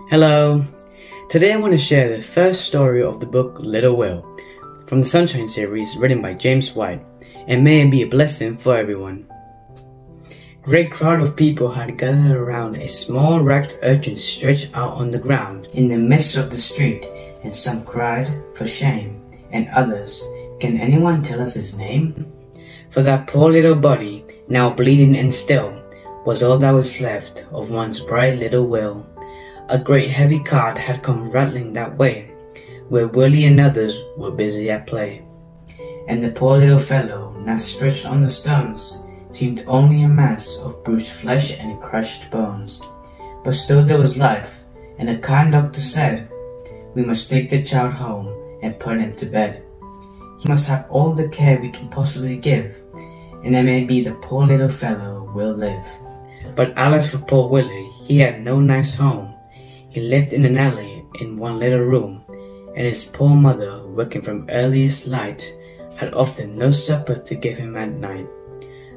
Hello! Today I want to share the first story of the book Little Will from the Sunshine series written by James White, and may it be a blessing for everyone. A great crowd of people had gathered around a small ragged urchin stretched out on the ground in the midst of the street, and some cried for shame, and others, "Can anyone tell us his name?" For that poor little body, now bleeding and still, was all that was left of one's bright little Will. A great heavy cart had come rattling that way, where Willie and others were busy at play. And the poor little fellow, now stretched on the stones, seemed only a mass of bruised flesh and crushed bones. But still there was life, and the kind doctor said, "We must take the child home and put him to bed. He must have all the care we can possibly give, and it may be the poor little fellow will live." But alas for poor Willie, he had no nice home. He lived in an alley in one little room, and his poor mother, working from earliest light, had often no supper to give him at night.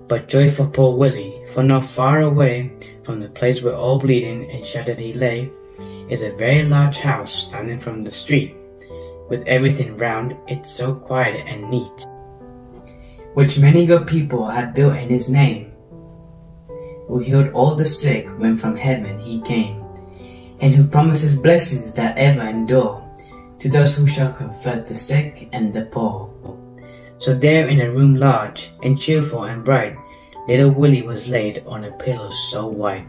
But joy for poor Willie, for not far away from the place where all bleeding and shattered he lay, is a very large house standing from the street, with everything round it so quiet and neat, which many good people had built in his name, who healed all the sick when from heaven he came, and who promises blessings that ever endure to those who shall comfort the sick and the poor. So there in a room large and cheerful and bright, little Willie was laid on a pillow so white.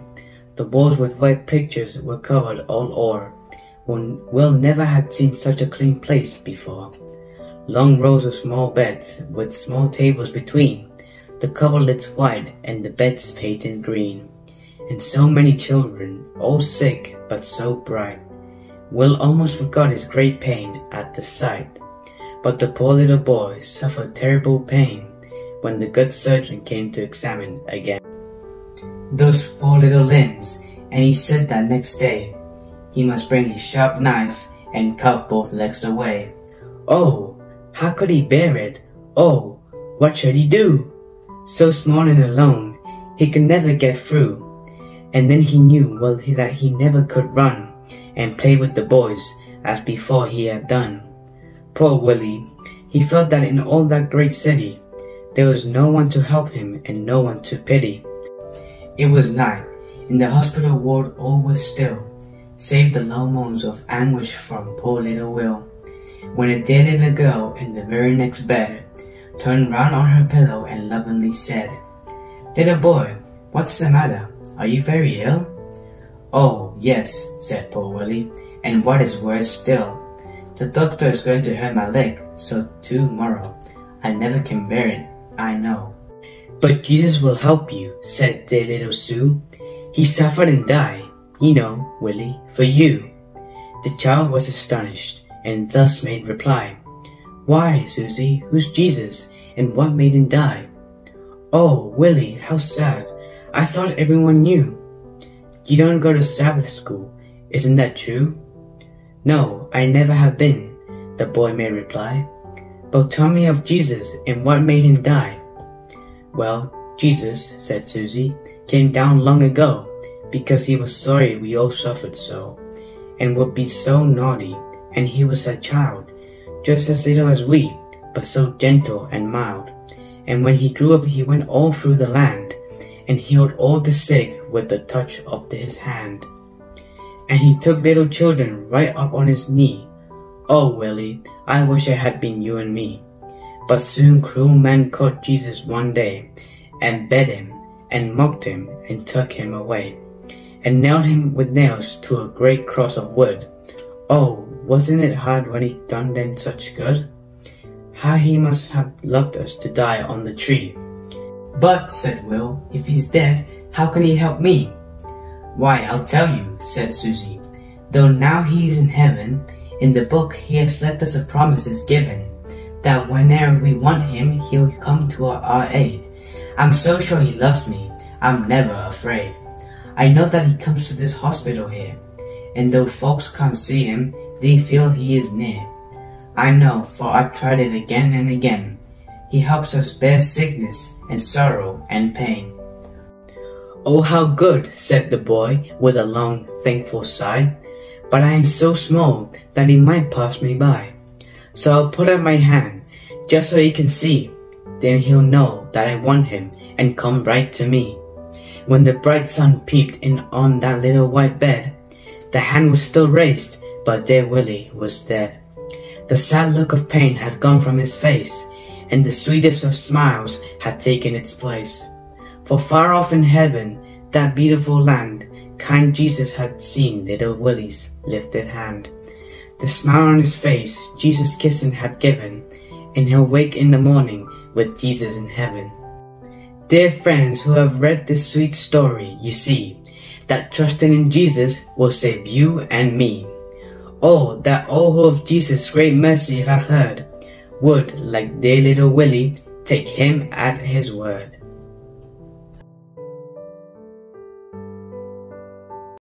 The walls with white pictures were covered all o'er, when Will never had seen such a clean place before. Long rows of small beds with small tables between, the coverlets white and the beds painted green, and so many children, all sick but so bright. Will almost forgot his great pain at the sight, but the poor little boy suffered terrible pain when the good surgeon came to examine again those poor little limbs, and he said that next day he must bring his sharp knife and cut both legs away. Oh, how could he bear it? Oh, what should he do? So small and alone, he could never get through. And then he knew that he never could run and play with the boys as before he had done. Poor Willie, he felt that in all that great city, there was no one to help him and no one to pity. It was night. In the hospital ward all was still, save the low moans of anguish from poor little Will, when a dear little girl in the very next bed turned round on her pillow and lovingly said, "Little boy, what's the matter? Are you very ill?" "Oh, yes," said poor Willie, "and what is worse still, the doctor is going to hurt my leg, so tomorrow I never can bear it, I know." "But Jesus will help you," said dear little Sue. "He suffered and died, you know, Willie, for you." The child was astonished, and thus made reply, "Why, Susie, who's Jesus, and what made him die?" "Oh, Willie, how sad! I thought everyone knew." "You don't go to Sabbath school, isn't that true?" "No, I never have been," the boy made reply. "But tell me of Jesus and what made him die." "Well, Jesus," said Susie, "came down long ago, because he was sorry we all suffered so, and would be so naughty, and he was a child, just as little as we, but so gentle and mild. And when he grew up he went all through the land, and healed all the sick with the touch of his hand. And he took little children right up on his knee. Oh, Willie, I wish it had been you and me. But soon cruel men caught Jesus one day, and beat him, and mocked him, and took him away, and nailed him with nails to a great cross of wood. Oh, wasn't it hard when he done them such good? How he must have loved us to die on the tree." "But," said Will, "if he's dead, how can he help me?" "Why, I'll tell you," said Susie. "Though now he's in heaven, in the book he has left us a promise is given, that whenever we want him, he'll come to our aid. I'm so sure he loves me, I'm never afraid. I know that he comes to this hospital here, and though folks can't see him, they feel he is near. I know, for I've tried it again and again. He helps us bear sickness and sorrow and pain." "Oh, how good," said the boy with a long, thankful sigh. but I am so small that he might pass me by. So I'll put out my hand, just so he can see. Then he'll know that I want him and come right to me. When the bright sun peeped in on that little white bed, the hand was still raised, but dear Willie was dead. The sad look of pain had gone from his face, and the sweetest of smiles had taken its place. For far off in heaven, that beautiful land, kind Jesus had seen little Willie's lifted hand. The smile on his face Jesus kissing had given, and he'll wake in the morning with Jesus in heaven. Dear friends who have read this sweet story, you see that trusting in Jesus will save you and me. Oh, that all who of Jesus' great mercy have heard would, like dear little Willie, take him at his word.